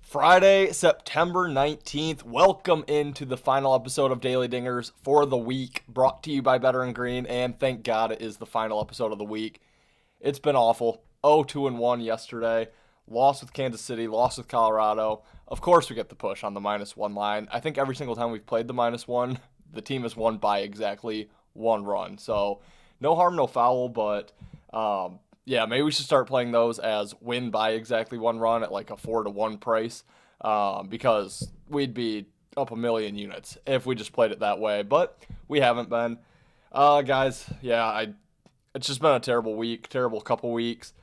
Friday, September 19th. Welcome into the final episode of Daily Dingers for the week, brought to you by Better and Green, and thank God it is the final episode of the week. It's been awful. 0-2-1 yesterday. Lost with Kansas City, lost with Colorado. Of course we get the push on the -1 line. I think every single time we've played the -1, the team has won by exactly one run. So no harm, no foul, but yeah, maybe we should start playing those as win by exactly one run at like a 4-1 price, because we'd be up a million units if we just played it that way, but we haven't been. Guys, yeah, it's just been a terrible week, terrible couple weeks.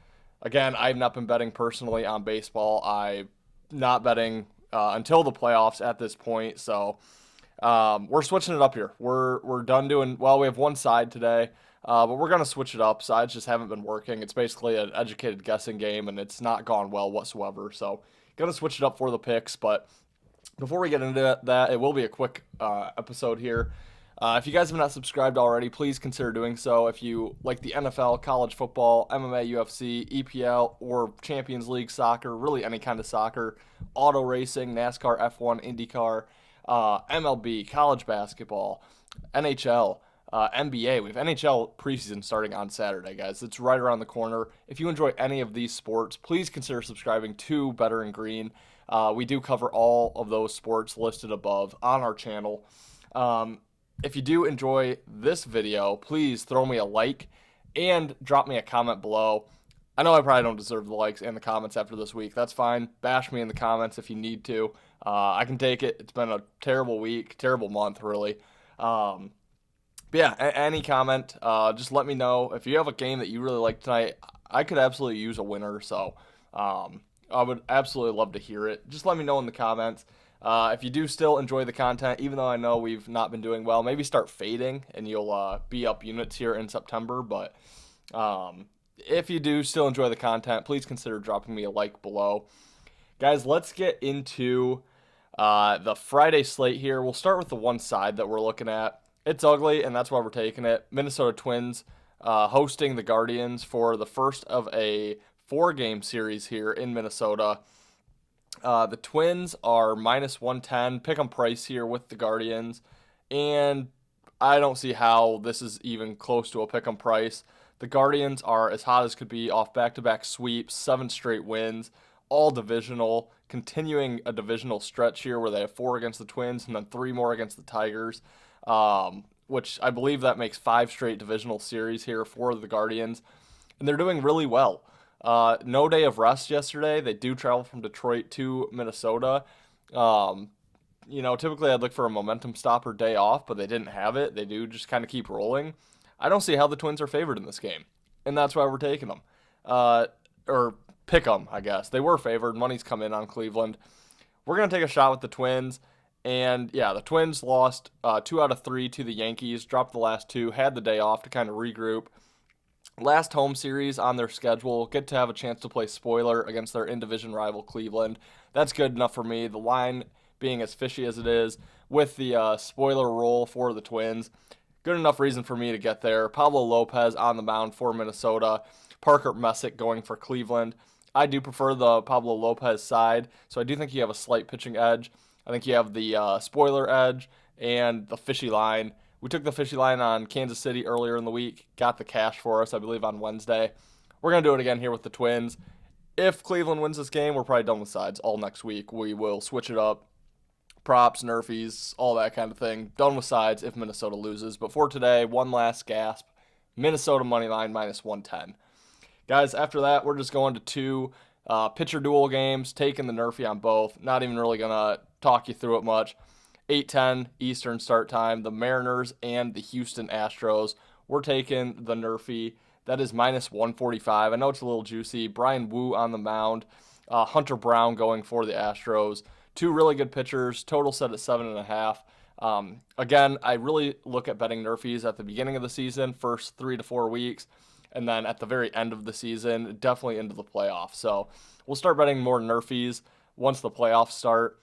Again, I've not been betting personally on baseball. I'm not betting until the playoffs at this point, so we're switching it up here. We're done doing well. We have one side today, but we're gonna switch it up. Sides just haven't been working. It's basically an educated guessing game, and it's not gone well whatsoever. So gonna switch it up for the picks. But before we get into that, it will be a quick episode here. If you guys have not subscribed already, please consider doing so. If you like the NFL, college football, MMA, UFC, EPL, or Champions League soccer, really any kind of soccer, auto racing, NASCAR, F1, IndyCar, MLB, college basketball, NHL, NBA. We have NHL preseason starting on Saturday, guys. It's right around the corner. If you enjoy any of these sports, please consider subscribing to Better and Green. We do cover all of those sports listed above on our channel. If you do enjoy this video, please throw me a like and drop me a comment below. I know I probably don't deserve the likes and the comments after this week. That's fine. Bash me in the comments if you need to. I can take it. It's been a terrible week, terrible month, really. But yeah, any comment, just let me know. If you have a game that you really like tonight, I could absolutely use a winner. So I would absolutely love to hear it. Just let me know in the comments. If you do still enjoy the content, even though I know we've not been doing well, maybe start fading and you'll be up units here in September. But if you do still enjoy the content, please consider dropping me a like below. Guys, let's get into the Friday slate here. We'll start with the one side that we're looking at. It's ugly, and that's why we're taking it. Minnesota Twins hosting the Guardians for the first of a 4-game series here in Minnesota. The Twins are -110. Pick 'em price here with the Guardians. And I don't see how this is even close to a pick 'em price. The Guardians are as hot as could be off back-to-back sweeps, 7 straight wins, all divisional, continuing a divisional stretch here where they have 4 against the Twins and then 3 more against the Tigers, which I believe that makes 5 straight divisional series here for the Guardians. And they're doing really well. No day of rest yesterday. They do travel from Detroit to Minnesota. Typically I'd look for a momentum stopper day off, but they didn't have it. They do just kind of keep rolling. I don't see how the Twins are favored in this game, and that's why we're taking them. Or pick them, I guess. They were favored. Money's come in on Cleveland. We're going to take a shot with the Twins. And, yeah, the Twins lost 2 out of 3 to the Yankees, dropped the last 2, had the day off to kind of regroup. Last home series on their schedule, get to have a chance to play spoiler against their in-division rival Cleveland. That's good enough for me. The line being as fishy as it is with the spoiler role for the Twins, good enough reason for me to get there. Pablo Lopez on the mound for Minnesota. Parker Messick going for Cleveland. I do prefer the Pablo Lopez side, so I do think you have a slight pitching edge. I think you have the spoiler edge and the fishy line. We took the fishy line on Kansas City earlier in the week, got the cash for us, I believe, on Wednesday. We're going to do it again here with the Twins. If Cleveland wins this game, we're probably done with sides all next week. We will switch it up. Props, nerfies, all that kind of thing. Done with sides if Minnesota loses. But for today, one last gasp. Minnesota money line -110. Guys, after that, we're just going to 2 pitcher duel games, taking the nerfie on both. Not even really going to talk you through it much. 8:10 Eastern start time. The Mariners and the Houston Astros. We're taking the nerfie. That is -145. I know it's a little juicy. Brian Wu on the mound. Hunter Brown going for the Astros. 2 really good pitchers. Total set at 7.5. Again, I really look at betting nerfies at the beginning of the season, first 3 to 4 weeks, and then at the very end of the season, definitely into the playoffs. So we'll start betting more nerfies once the playoffs start.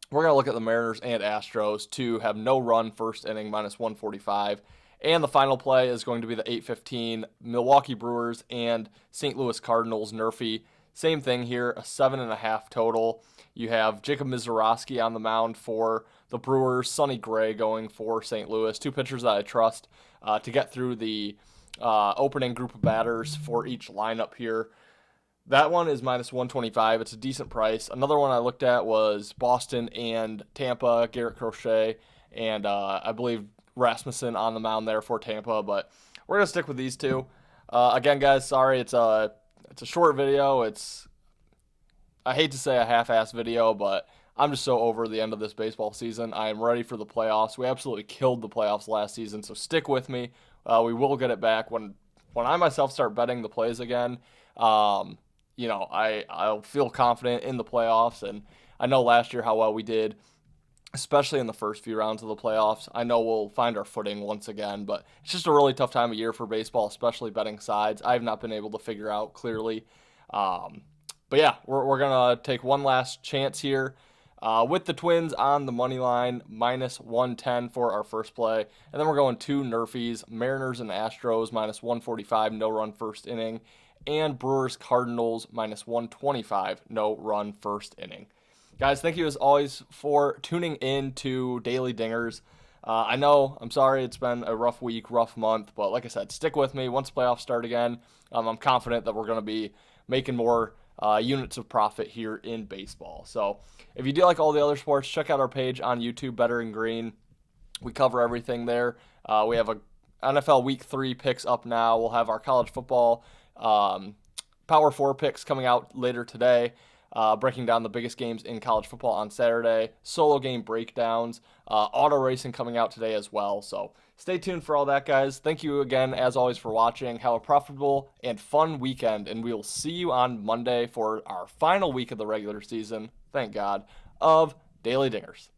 We're going to look at the Mariners and Astros to have no run first inning, -145. And the final play is going to be the 8:15 Milwaukee Brewers and St. Louis Cardinals nerfie. Same thing here, a 7.5 total. You have Jacob Misiorowski on the mound for the Brewers, Sonny Gray going for St. Louis, two pitchers that I trust to get through the opening group of batters for each lineup here. That one is minus 125. It's a decent price. Another one I looked at was Boston and Tampa, Garrett Crochet, and I believe Rasmussen on the mound there for Tampa, but we're going to stick with these two. Again, guys, sorry, it's a short video. I hate to say a half-ass video, but I'm just so over the end of this baseball season. I am ready for the playoffs. We absolutely killed the playoffs last season, so stick with me. We will get it back when I myself start betting the plays again. I'll feel confident in the playoffs, and I know last year how well we did, especially in the first few rounds of the playoffs. I know we'll find our footing once again, but it's just a really tough time of year for baseball, especially betting sides. I've not been able to figure out clearly. But yeah, we're going to take one last chance here with the Twins on the money line, minus 110 for our first play. And then we're going two Nerfies, Mariners and Astros, minus 145, no run first inning. And Brewers Cardinals, minus 125, no run first inning. Guys, thank you as always for tuning in to Daily Dingers. I'm sorry it's been a rough week, rough month, but like I said, stick with me. Once playoffs start again, I'm confident that we're going to be making more units of profit here in baseball. So if you do like all the other sports, check out our page on YouTube, Better in Green. We cover everything there. We have a NFL Week 3 picks up now. We'll have our college football Power 4 picks coming out later today, breaking down the biggest games in college football on Saturday, solo game breakdowns, auto racing coming out today as well. So stay tuned for all that, guys. Thank you again, as always, for watching. Have a profitable and fun weekend, and we will see you on Monday for our final week of the regular season, thank God, of Daily Dingers.